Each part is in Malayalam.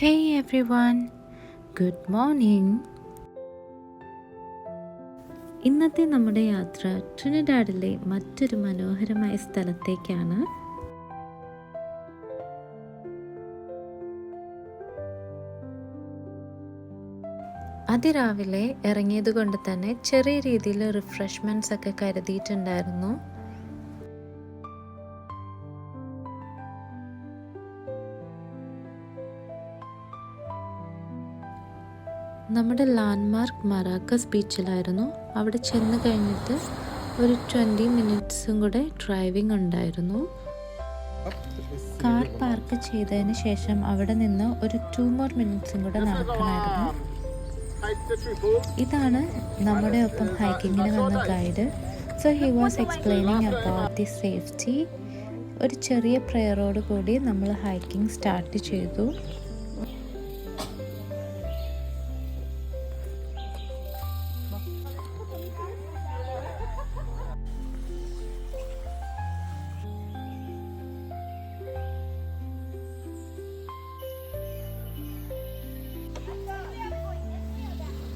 Hey everyone, good morning. ഇന്നത്തെ നമ്മുടെ യാത്ര ട്രിനിഡാഡിലെ മറ്റൊരു മനോഹരമായ സ്ഥലത്തേക്കാണ്. അതിരാവിലെ ഇറങ്ങിയത് കൊണ്ട് തന്നെ ചെറിയ രീതിയിൽ റിഫ്രഷ്മെൻറ്റ്സ് ഒക്കെ കരുതിയിട്ടുണ്ടായിരുന്നു. നമ്മുടെ ലാൻഡ്മാർക്ക് മറാക്കസ് ബീച്ചിലായിരുന്നു. അവിടെ ചെന്ന് കഴിഞ്ഞിട്ട് ഒരു 20 മിനിറ്റ്സും കൂടെ ഡ്രൈവിംഗ് ഉണ്ടായിരുന്നു. കാർ പാർക്ക് ചെയ്തതിന് ശേഷം അവിടെ നിന്ന് ഒരു 2 more മിനിറ്റ്സും കൂടെ നടക്കണമായിരുന്നു. ഇതാണ് നമ്മുടെ ഒപ്പം ഹൈക്കിങ്ങിന് വന്ന guide. So he was explaining about the safety. ഒരു ചെറിയ പ്രയറോട് കൂടി നമ്മൾ ഹൈക്കിംഗ് സ്റ്റാർട്ട് ചെയ്തു.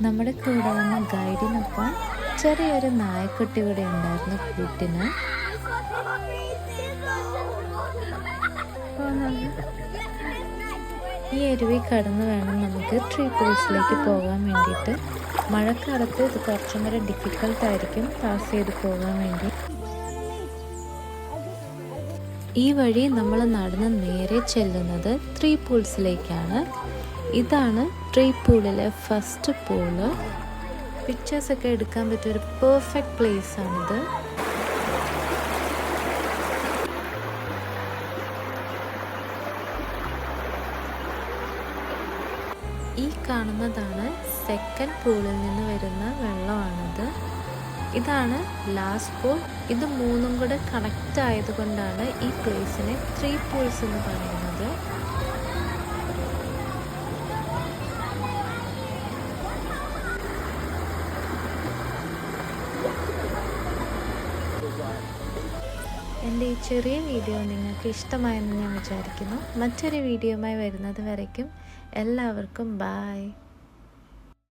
നമ്മുടെ കൂടെ വന്ന ഗൈഡിനൊപ്പം ചെറിയൊരു നായക്കുട്ടി കൂടെ ഉണ്ടായിരുന്നു കൂട്ടിന്. ഈ അരുവി കടന്ന് വേണം നമുക്ക് ട്രീ പൂൾസിലേക്ക് പോകാൻ വേണ്ടിയിട്ട്. മഴക്കാലത്ത് ഇത് കുറച്ചും കൂടെ ഡിഫിക്കൽട്ടായിരിക്കും പാസ് ചെയ്ത് പോകാൻ വേണ്ടി. ഈ വഴി നമ്മൾ നടന്ന് നേരെ ചെല്ലുന്നത് ത്രീ പൂൾസിലേക്കാണ്. ഇതാണ് ട്രീ പൂളിലെ ഫസ്റ്റ് പൂള്. പിക്ചേഴ്സൊക്കെ എടുക്കാൻ പറ്റിയൊരു പെർഫെക്റ്റ് പ്ലേസ് ആണിത്. ഈ കാണുന്നതാണ് സെക്കൻഡ് പൂളിൽ നിന്ന് വരുന്ന വെള്ളമാണിത്. ഇതാണ് ലാസ്റ്റ് പൂൾ. ഇത് മൂന്നും കൂടെ കണക്റ്റ് ആയതുകൊണ്ടാണ് ഈ പ്ലേസിനെ ത്രീ പൂൾസ് എന്ന് പറയുന്നത്. എൻ്റെ ഈ ചെറിയ വീഡിയോ നിങ്ങൾക്ക് ഇഷ്ടമായെന്ന് ഞാൻ വിചാരിക്കുന്നു. മറ്റൊരു വീഡിയോയുമായി വരുന്നത് വരയ്ക്കും എല്ലാവർക്കും ബൈ.